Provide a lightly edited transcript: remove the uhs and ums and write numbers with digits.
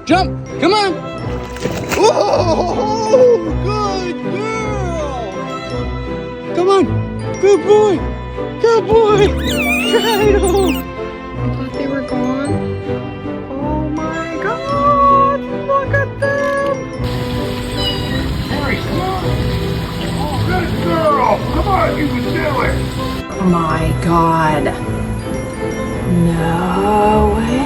Jump! Come on! Oh, good girl! Come on! Good boy! Good boy! Kyle! I thought they were gone. Oh my god! Look at them! Harry, come on! Oh, good girl! Come on, you can do it! Oh my god. No way.